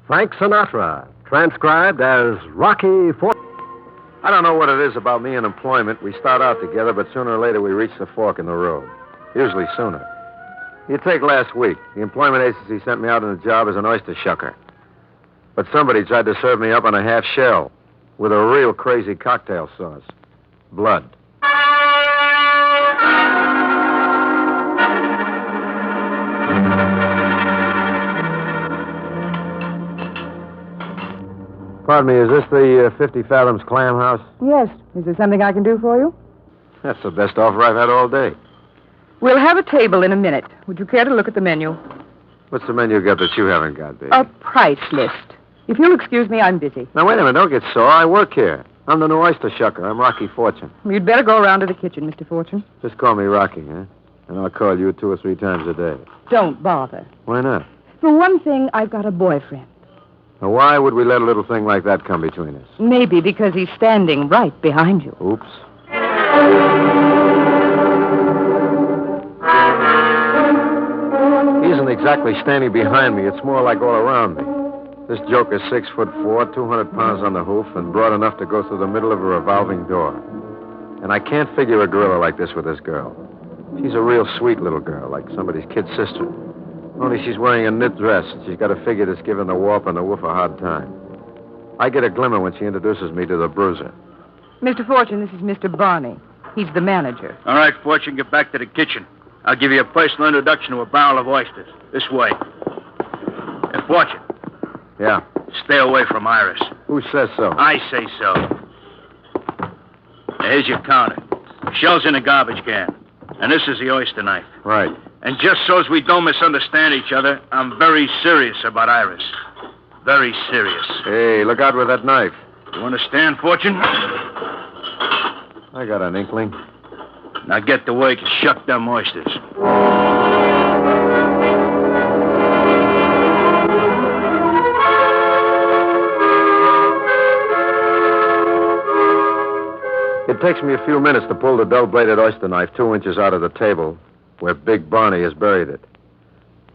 Frank Sinatra, transcribed as Rocco Fortunato. I don't know what it is about me and employment. We start out together, but sooner or later we reach the fork in the road. Usually sooner. You take last week. The employment agency sent me out on a job as an oyster shucker. But somebody tried to serve me up on a half shell with a real crazy cocktail sauce. Blood. Pardon me, is this the 50 Fathoms clam house? Yes. Is there something I can do for you? That's the best offer I've had all day. We'll have a table in a minute. Would you care to look at the menu? What's the menu got that you haven't got, baby? A price list. If you'll excuse me, I'm busy. Now, wait a minute. Don't get sore. I work here. I'm the new oyster shucker. I'm Rocco Fortune. You'd better go around to the kitchen, Mr. Fortune. Just call me Rocky, huh? And I'll call you 2 or 3 times a day. Don't bother. Why not? For one thing, I've got a boyfriend. Now, why would we let a little thing like that come between us? Maybe because he's standing right behind you. Oops. He isn't exactly standing behind me. It's more like all around me. This joker's 6'4", 200 pounds on the hoof, and broad enough to go through the middle of a revolving door. And I can't figure a gorilla like this with this girl. She's a real sweet little girl, like somebody's kid sister. Only she's wearing a knit dress, and she's got a figure that's giving the warp and the woof a hard time. I get a glimmer when she introduces me to the bruiser. Mr. Fortune, this is Mr. Barney. He's the manager. All right, Fortune, get back to the kitchen. I'll give you a personal introduction to a barrel of oysters. This way. Hey, Fortune. Yeah? Stay away from Iris. Who says so? I say so. Now, here's your counter. Shell's in a garbage can. And this is the oyster knife. Right. And just so as we don't misunderstand each other, I'm very serious about Iris. Very serious. Hey, look out with that knife. You understand, Fortune? I got an inkling. Now get to work and shuck them oysters. It takes me a few minutes to pull the dull-bladed oyster knife 2 inches out of the table where Big Barney has buried it.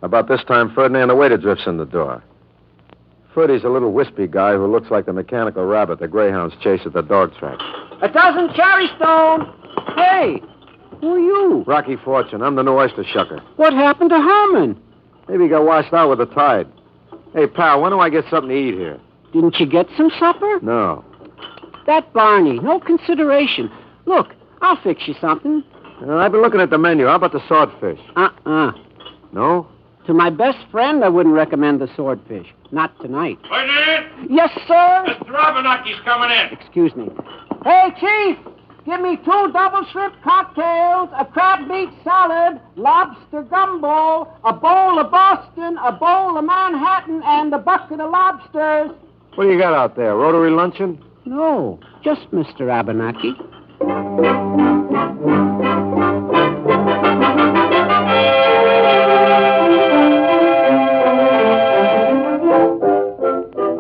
About this time, Ferdinand the waiter drifts in the door. Ferdy's a little wispy guy who looks like the mechanical rabbit the greyhounds chase at the dog track. A dozen cherry stone. Hey, who are you? Rocky Fortune. I'm the new oyster shucker. What happened to Herman? Maybe he got washed out with the tide. Hey, pal, when do I get something to eat here? Didn't you get some supper? No. That Barney, no consideration. Look, I'll fix you something. I've been looking at the menu. How about the swordfish? No? To my best friend, I wouldn't recommend the swordfish. Not tonight. Ferdinand! Yes, sir? Mr. Abenaki's coming in. Excuse me. Hey, Chief! Give me 2 double shrimp cocktails, a crab meat salad, lobster gumbo, a bowl of Boston, a bowl of Manhattan, and a bucket of lobsters. What do you got out there? Rotary luncheon? No, just Mr. Abenaki.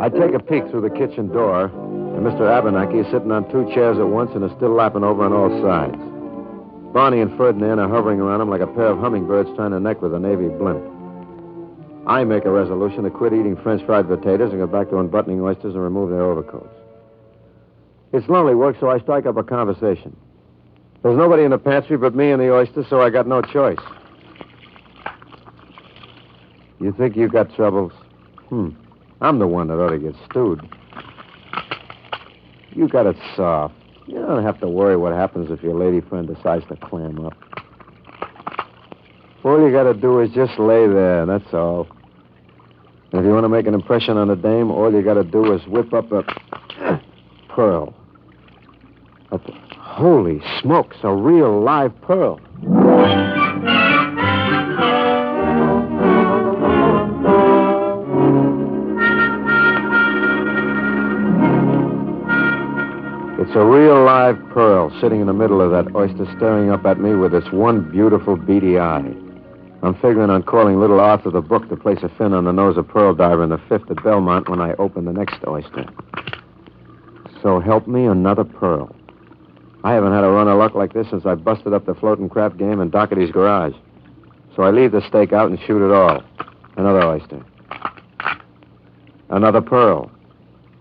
I take a peek through the kitchen door, and Mr. Abenaki is sitting on 2 chairs at once and is still lapping over on all sides. Barney and Ferdinand are hovering around him like a pair of hummingbirds trying to neck with a Navy blimp. I make a resolution to quit eating French fried potatoes and go back to unbuttoning oysters and remove their overcoats. It's lonely work, so I strike up a conversation. There's nobody in the pantry but me and the oysters, so I got no choice. You think you got troubles? I'm the one that ought to get stewed. You got it soft. You don't have to worry what happens if your lady friend decides to clam up. All you got to do is just lay there, that's all. And if you want to make an impression on a dame, all you got to do is whip up a pearl. Holy smokes, a real live pearl. It's a real live pearl sitting in the middle of that oyster staring up at me with its one beautiful beady eye. I'm figuring on calling little Arthur the Book to place a fin on the nose of Pearl Diver in the 5th at Belmont when I open the next oyster. So help me another pearl. I haven't had a run of luck like this since I busted up the floating crap game in Doherty's garage. So I leave the steak out and shoot it all. Another oyster. Another pearl.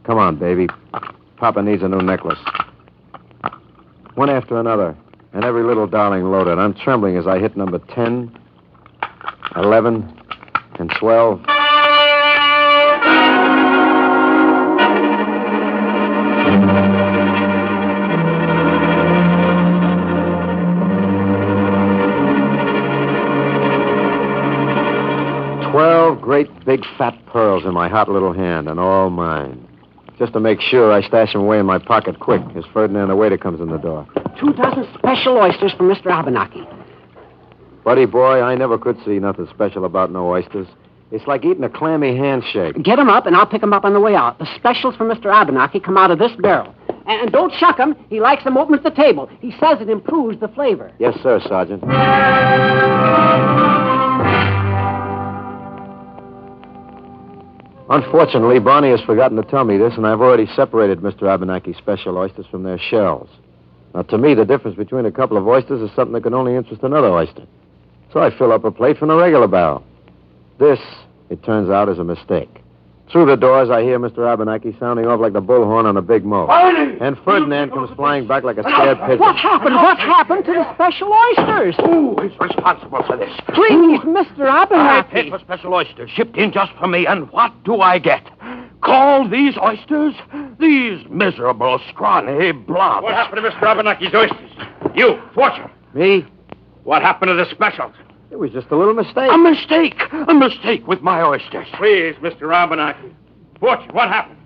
Come on, baby. Papa needs a new necklace. One after another, and every little darling loaded. I'm trembling as I hit number 10, 11, and 12. Great big fat pearls in my hot little hand, and all mine. Just to make sure, I stash them away in my pocket quick as Ferdinand the waiter comes in the door. 2 dozen special oysters for Mr. Abenaki. Buddy boy, I never could see nothing special about no oysters. It's like eating a clammy handshake. Get 'em up, and I'll pick 'em up on the way out. The specials for Mr. Abenaki come out of this barrel. And don't shuck 'em. He likes them open at the table. He says it improves the flavor. Yes, sir, Sergeant. Unfortunately, Barney has forgotten to tell me this, and I've already separated Mr. Abenaki's special oysters from their shells. Now, to me, the difference between a couple of oysters is something that can only interest another oyster. So I fill up a plate from the regular barrel. This, it turns out, is a mistake. Through the doors, I hear Mr. Abenaki sounding off like the bullhorn on a big mow. Barney! And Ferdinand comes flying back like a scared pigeon. What happened? What happened to the special oysters? Who is responsible for this? Please, Mr. I Abenaki. paid for special oysters, shipped in just for me, and what do I get? Call these oysters? These miserable, scrawny blobs. What happened to Mr. Abenaki's oysters? You, Fortune. Me? What happened to the specials? It was just a little mistake. A mistake! A mistake with my oysters. Please, Mr. Abenaki. Fortune, what happened?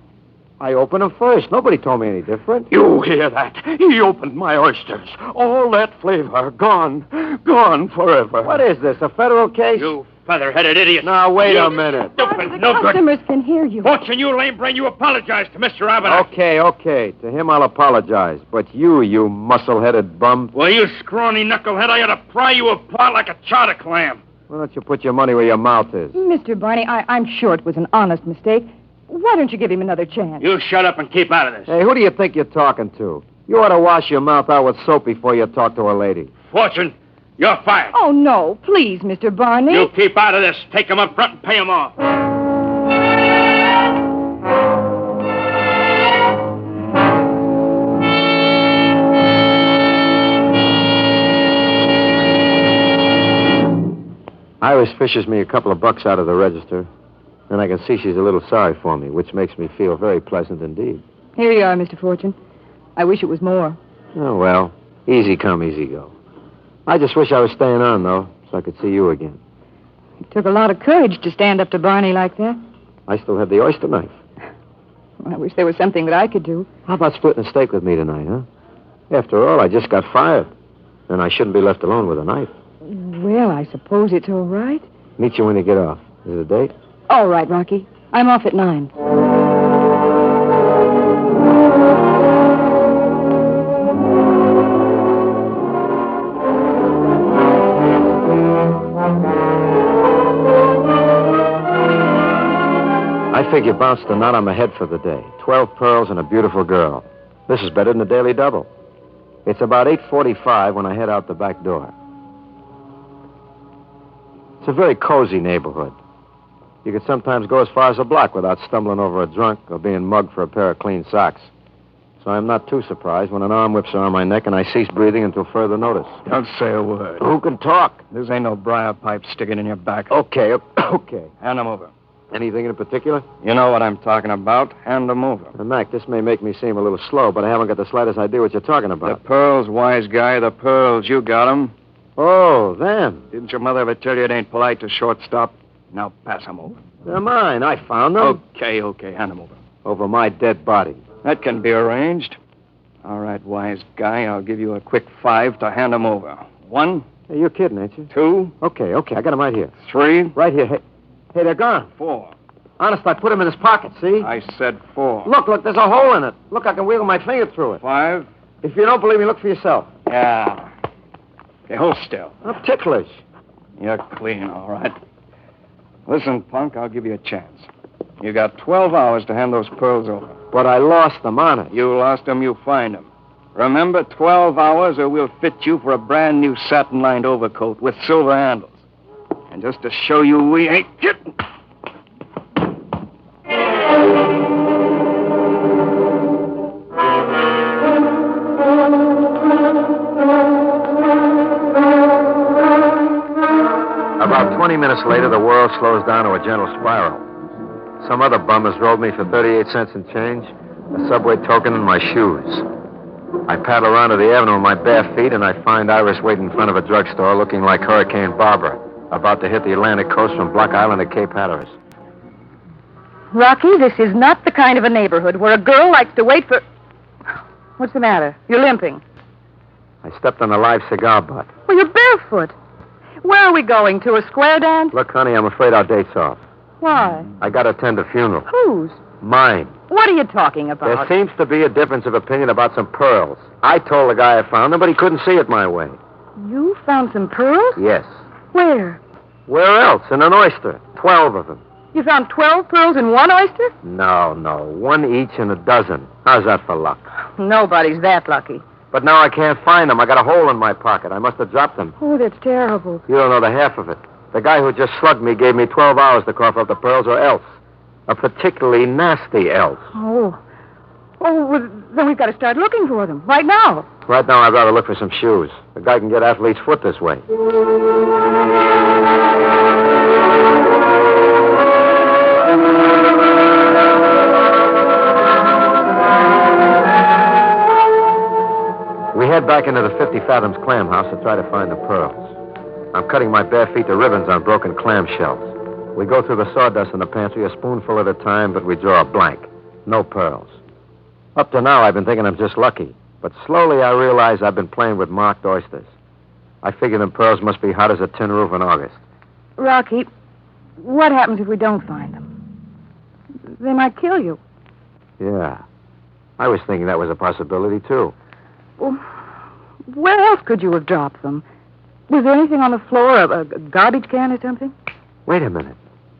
I opened them first. Nobody told me any different. You hear that? He opened my oysters. All that flavor gone. Gone forever. What is this, a federal case? You feather-headed idiot. Now, wait a minute. Barney, the No good. customers can hear you. Fortune, you lame brain, you apologize to Mr. Abenaki. Okay. To him, I'll apologize. But you muscle-headed bum, Well, you scrawny knucklehead, I ought to fry you apart like a chowder clam. why don't you put your money where your mouth is? Mr. Barney, I'm sure it was an honest mistake. Why don't you give him another chance? You shut up and keep out of this. Hey, who do you think you're talking to? You ought to wash your mouth out with soap before you talk to a lady. Fortune, you're fired. Oh, no. Please, Mr. Barney. You keep out of this. Take them up front and pay them off. Iris fishes me a couple of bucks out of the register. Then I can see she's a little sorry for me, which makes me feel very pleasant indeed. Here you are, Mr. Fortune. I wish it was more. Oh, well, easy come, easy go. I just wish I was staying on, though, so I could see you again. It took a lot of courage to stand up to Barney like that. I still have the oyster knife. I wish there was something that I could do. How about splitting a steak with me tonight, huh? After all, I just got fired. Then I shouldn't be left alone with a knife. Well, I suppose it's all right. Meet you when you get off. Is it a date? All right, Rocky. I'm off at 9. I figure bounced the knot on my head for the day. 12 pearls and a beautiful girl. This is better than a daily double. It's about 8:45 when I head out the back door. It's a very cozy neighborhood. You could sometimes go as far as a block without stumbling over a drunk or being mugged for a pair of clean socks. So I'm not too surprised when an arm whips around my neck and I cease breathing until further notice. Don't say a word. Who can talk? This ain't no briar pipe sticking in your back. Okay. Hand them over. Anything in particular? You know what I'm talking about. Hand them over. Mac, this may make me seem a little slow, but I haven't got the slightest idea what you're talking The about. pearls, wise guy, the pearls. You got them. Oh, them. Didn't your mother ever tell you it ain't polite to shortstop? Now pass them over. They're mine. I found them. Okay. Hand them over. Over my dead body. That can be arranged. All right, wise guy, I'll give you a quick 5 to hand them over. 1, Hey, you're kidding, ain't you? 2, Okay. I got them right here. 3, Right here. Hey, they're gone. 4. Honest, I put them in his pocket, see? I said 4. Look, there's a hole in it. Look, I can wiggle my finger through it. 5. If you don't believe me, look for yourself. Yeah. Okay, hold still. I'm ticklish. You're clean, all right. Listen, punk, I'll give you a chance. You got 12 hours to hand those pearls over. But I lost them, honest. You lost them, you find them. Remember, 12 hours or we'll fit you for a brand new satin-lined overcoat with silver handles. And just to show you we ain't kidding. 20 minutes later, the world slows down to a gentle spiral. Some other bum has rolled me for 38 cents in change, a subway token, and my shoes. I paddle around to the avenue with my bare feet, and I find Iris waiting in front of a drugstore looking like Hurricane Barbara, about to hit the Atlantic coast from Block Island to Cape Hatteras. Rocky, this is not the kind of a neighborhood where a girl likes to wait for... What's the matter? You're limping. I stepped on a live cigar butt. Well, you're barefoot. Where are we going, to a square dance? Look, honey, I'm afraid our date's off. Why? I got to attend a funeral. Whose? Mine. What are you talking about? There seems to be a difference of opinion about some pearls. I told the guy I found them, but he couldn't see it my way. You found some pearls? Yes. Where? Where else? In an oyster. 12 of them. You found 12 pearls in one oyster? No. One each in a dozen. How's that for luck? Nobody's that lucky. But now I can't find them. I got a hole in my pocket. I must have dropped them. Oh, that's terrible. You don't know the half of it. The guy who just slugged me gave me 12 hours to cough up the pearls, or else. A particularly nasty else. Oh, well, then we've got to start looking for them. Right now. Right now, I'd rather look for some shoes. A guy can get athlete's foot this way. We head back into the 50 Fathoms clam house to try to find the pearls. I'm cutting my bare feet to ribbons on broken clam shells. We go through the sawdust in the pantry a spoonful at a time, but we draw a blank. No pearls. Up to now, I've been thinking I'm just lucky. But slowly I realize I've been playing with marked oysters. I figure them pearls must be hot as a tin roof in August. Rocky, what happens if we don't find them? They might kill you. Yeah. I was thinking that was a possibility, too. Well, where else could you have dropped them? Was there anything on the floor, a garbage can or something? Wait a minute.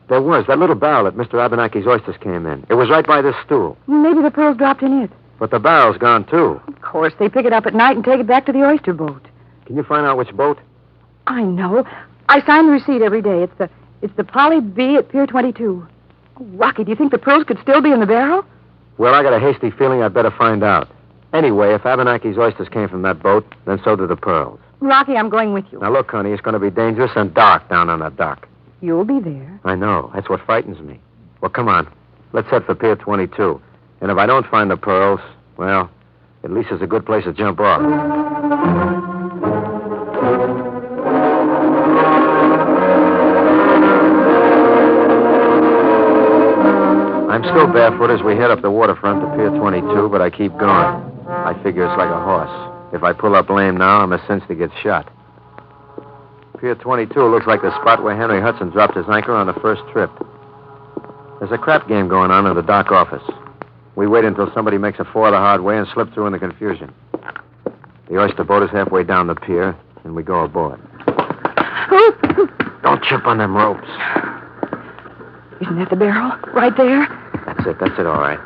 There was. That little barrel that Mr. Abenaki's oysters came in. It was right by this stool. Maybe the pearls dropped in it. But the barrel's gone, too. Of course, they pick it up at night and take it back to the oyster boat. Can you find out which boat? I know. I sign the receipt every day. It's the Polly B at Pier 22. Oh, Rocky, do you think the pearls could still be in the barrel? Well, I got a hasty feeling I'd better find out. Anyway, if Abenaki's oysters came from that boat, then so did the pearls. Rocky, I'm going with you. Now, look, honey, it's going to be dangerous and dark down on the dock. You'll be there. I know. That's what frightens me. Well, come on. Let's head for Pier 22. And if I don't find the pearls, well, at least it's a good place to jump off. I'm still barefoot as we head up the waterfront to Pier 22, but I keep going. I figure it's like a horse. If I pull up lame now, I'm a cinch to get shot. Pier 22 looks like the spot where Henry Hudson dropped his anchor on the first trip. There's a crap game going on in the dock office. We wait until somebody makes a four the hard way and slip through in the confusion. The oyster boat is halfway down the pier, and we go aboard. Don't trip on them ropes. Isn't that the barrel? Right there? That's it, all right.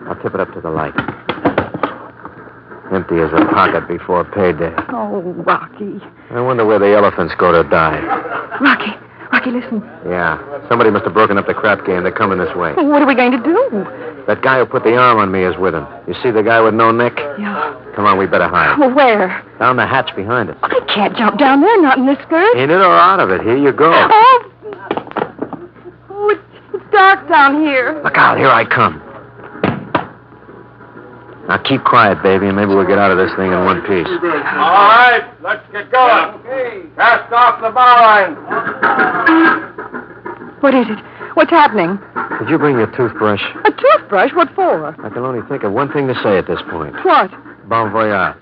I'll tip it up to the light. Empty as a pocket before payday. Oh, Rocky. I wonder where the elephants go to die. Rocky, listen. Yeah, somebody must have broken up the crap game. They're coming this way. What are we going to do? That guy who put the arm on me is with him. You see the guy with no neck? Yeah. Come on, we better hide. Well, where? Down the hatch behind us. I can't jump down there, not in this skirt. In it or out of it? Here you go. Oh, it's dark down here. Look out, here I come. Now keep quiet, baby, and maybe we'll get out of this thing in one piece. All right, let's get going. Okay. Cast off the bow line. What is it? What's happening? Did you bring your toothbrush? A toothbrush? What for? I can only think of one thing to say at this point. What? Bon voyage.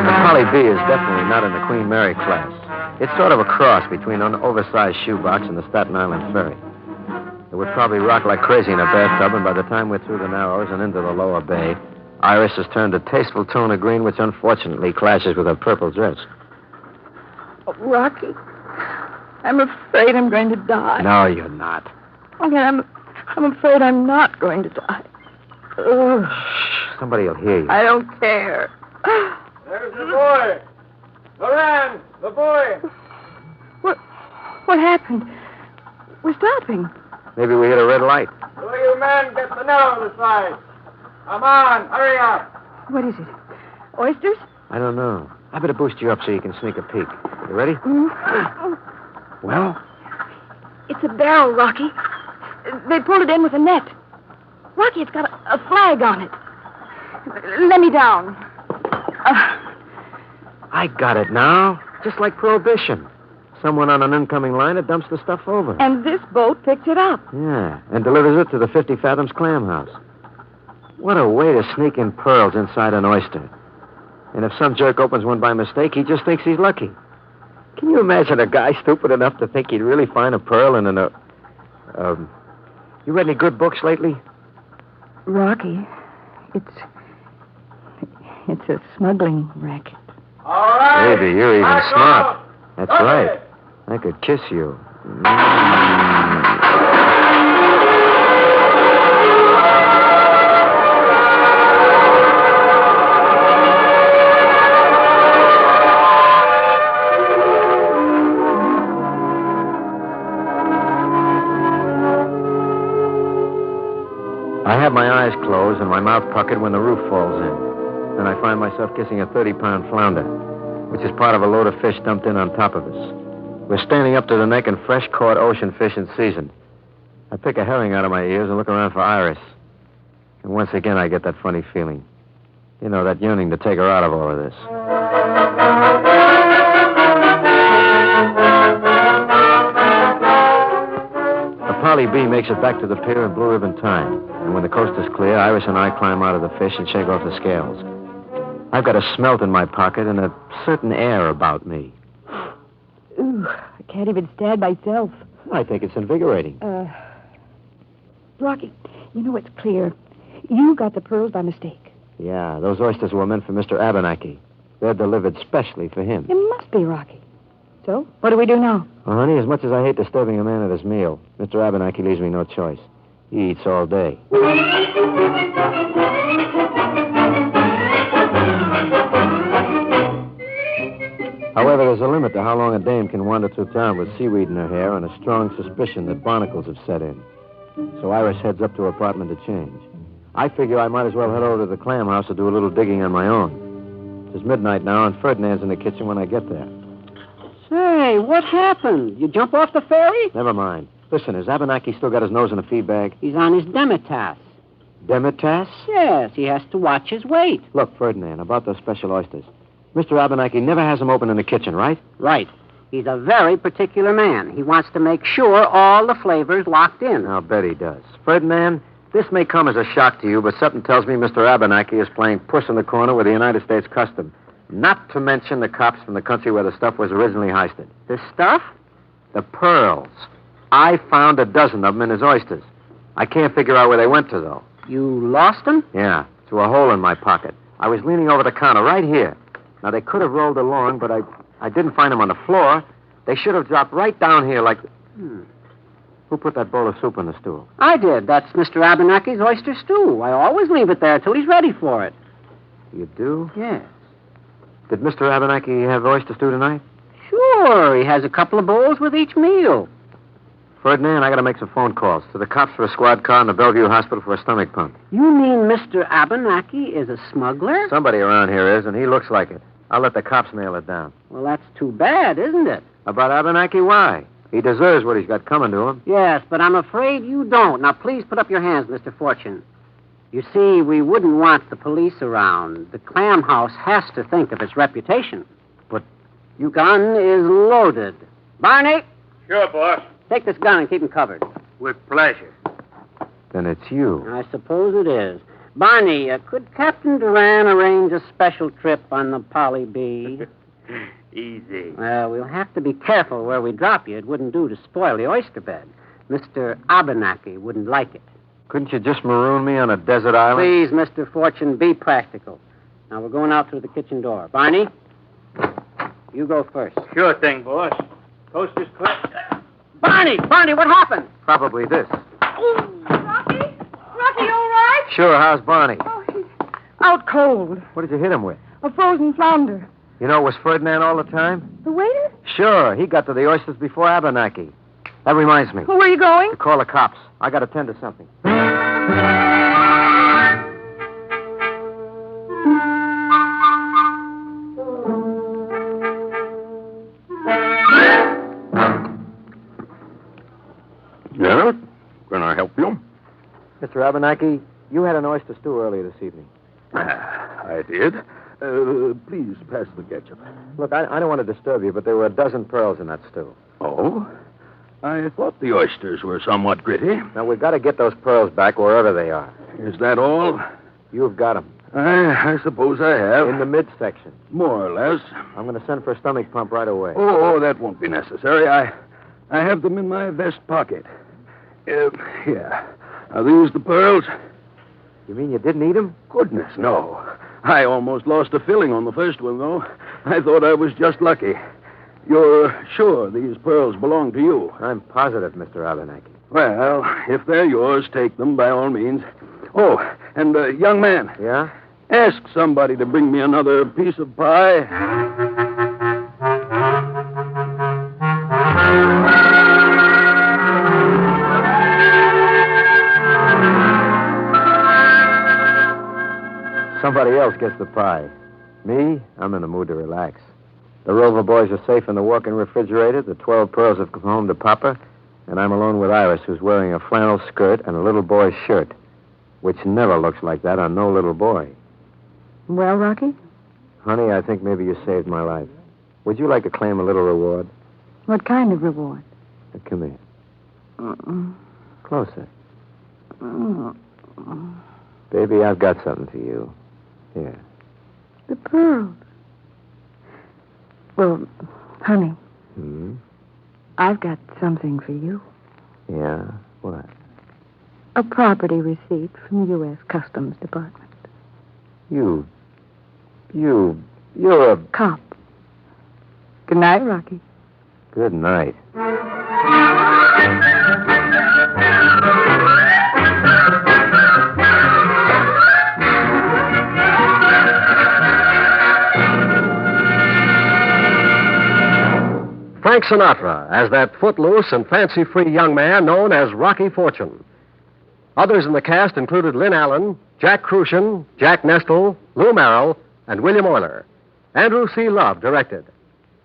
The Polly B is definitely not in the Queen Mary class. It's sort of a cross between an oversized shoebox and the Staten Island ferry. It would probably rock like crazy in a bathtub, and by the time we're through the Narrows and into the lower bay, Iris has turned a tasteful tone of green, which unfortunately clashes with her purple dress. Oh, Rocky, I'm afraid I'm going to die. No, you're not. Okay, I'm afraid I'm not going to die. Ugh. Shh, somebody will hear you. I don't care. There's the boy. Loran, the boy. What happened? We're stopping. Maybe we hit a red light. Will you men get the net on the side? Come on, hurry up. What is it? Oysters? I don't know. I better boost you up so you can sneak a peek. You ready? Well? It's a barrel, Rocky. They pulled it in with a net. Rocky, it's got a flag on it. Let me down. I got it now. Just like Prohibition. Someone on an incoming liner dumps the stuff over. And this boat picks it up. Yeah, and delivers it to the 50 Fathoms clam house. What a way to sneak in pearls inside an oyster. And if some jerk opens one by mistake, he just thinks he's lucky. Can you imagine a guy stupid enough to think he'd really find a pearl in an... You read any good books lately? Rocky, it's a smuggling racket. All right. Baby, you're even Back smart. off. That's Okay. right. I could kiss you. I have my eyes closed and my mouth puckered when the roof falls in. And I find myself kissing a 30-pound flounder, which is part of a load of fish dumped in on top of us. We're standing up to the neck in fresh-caught ocean fish in season. I pick a herring out of my ears and look around for Iris. And once again, I get that funny feeling. You know, that yearning to take her out of all of this. The Polly B makes it back to the pier in blue ribbon time. And when the coast is clear, Iris and I climb out of the fish and shake off the scales. I've got a smelt in my pocket and a certain air about me. Ooh, I can't even stand myself. I think it's invigorating. Rocky, you know it's clear. You got the pearls by mistake. Yeah, those oysters were meant for Mr. Abernathy. They're delivered specially for him. It must be Rocky. So, what do we do now? Well, honey, as much as I hate disturbing a man at his meal, Mr. Abernathy leaves me no choice. He eats all day. However, there's a limit to how long a dame can wander through town with seaweed in her hair and a strong suspicion that barnacles have set in. So Iris heads up to her apartment to change. I figure I might as well head over to the clam house to do a little digging on my own. It's midnight now, and Ferdinand's in the kitchen when I get there. Say, what happened? You jump off the ferry? Never mind. Listen, has Abernathy still got his nose in a feed bag? He's on his Demetas. Demetas? Yes, he has to watch his weight. Look, Ferdinand, about those special oysters. Mr. Abernathy never has them open in the kitchen, right? Right. He's a very particular man. He wants to make sure all the flavors locked in. I'll bet he does. Ferdinand, this may come as a shock to you, but something tells me Mr. Abernathy is playing puss in the corner with the United States Custom. Not to mention the cops from the country where the stuff was originally heisted. The stuff? The pearls. I found a dozen of them in his oysters. I can't figure out where they went to, though. You lost them? Yeah, through a hole in my pocket. I was leaning over the counter right here. Now, they could have rolled along, but I didn't find them on the floor. They should have dropped right down here like... Who put that bowl of soup on the stool? I did. That's Mr. Abernathy's oyster stew. I always leave it there till he's ready for it. You do? Yes. Did Mr. Abernathy have oyster stew tonight? Sure. He has a couple of bowls with each meal. Ferdinand, I got to make some phone calls to the cops for a squad car and the Bellevue Hospital for a stomach pump. You mean Mr. Abernathy is a smuggler? Somebody around here is, and he looks like it. I'll let the cops nail it down. Well, that's too bad, isn't it? About Abernathy, why? He deserves what he's got coming to him. Yes, but I'm afraid you don't. Now, please put up your hands, Mr. Fortune. You see, we wouldn't want the police around. The clam house has to think of its reputation. But... Your gun is loaded. Barney, Sure, boss. take this gun and keep him covered. With pleasure. Then it's you. I suppose it is. Barney, could Captain Duran arrange a special trip on the Polly B? Easy. Well, we'll have to be careful where we drop you. It wouldn't do to spoil the oyster bed. Mr. Abernathy wouldn't like it. Couldn't you just maroon me on a desert island? Please, Mr. Fortune, be practical. Now, we're going out through the kitchen door. Barney, you go first. Sure thing, boss. Coast is clear. Barney, what happened? Probably this. Rocky? Rocky, you all right? Sure, how's Barney? Oh, he's out cold. What did you hit him with? A frozen flounder. You know it was Ferdinand all the time? The waiter? Sure, he got to the oysters before Abernathy. That reminds me. Where are you going? To call the cops. I got to tend to something. Mr. Abernathy, you had an oyster stew earlier this evening. I did. Please pass the ketchup. Look, I don't want to disturb you, but there were a dozen pearls in that stew. Oh? I thought the oysters were somewhat gritty. Now, we've got to get those pearls back wherever they are. Is that all? You've got them. I suppose I have. In the midsection. More or less. I'm going to send for a stomach pump right away. Oh, that won't be necessary. I have them in my vest pocket. Here. Are these the pearls? You mean you didn't eat them? Goodness, no. I almost lost a filling on the first one, though. I thought I was just lucky. You're sure these pearls belong to you? I'm positive, Mr. Abernathy. Well, if they're yours, take them by all means. Oh, and, young man. Yeah? Ask somebody to bring me another piece of pie. Somebody else gets the pie. Me, I'm in the mood to relax. The Rover boys are safe in the walk-in refrigerator. The 12 pearls have come home to Papa. And I'm alone with Iris, who's wearing a flannel skirt and a little boy's shirt, which never looks like that on no little boy. Well, Rocky? Honey, I think maybe you saved my life. Would you like to claim a little reward? What kind of reward? Come here. Mm-mm. Closer. Mm-mm. Baby, I've got something for you. Here. The pearls. Well, honey, I've got something for you. Yeah? What? A property receipt from the U.S. Customs Department. You're a... Cop. Good night, Rocky. Good night. Frank Sinatra as that footloose and fancy-free young man known as Rocky Fortune. Others in the cast included Lynn Allen, Jack Crucian, Jack Nestle, Lou Merrill, and William Oyster. Andrew C. Love directed.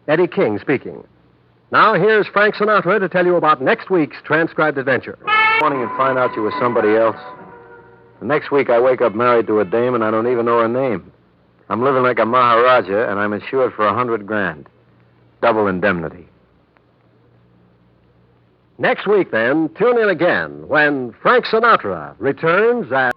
Eddie King speaking. Now here's Frank Sinatra to tell you about next week's transcribed adventure. Morning and find out you were somebody else. The next week I wake up married to a dame and I don't even know her name. I'm living like a Maharaja and I'm insured for $100,000. Double indemnity. Next week, then, tune in again when Frank Sinatra returns as...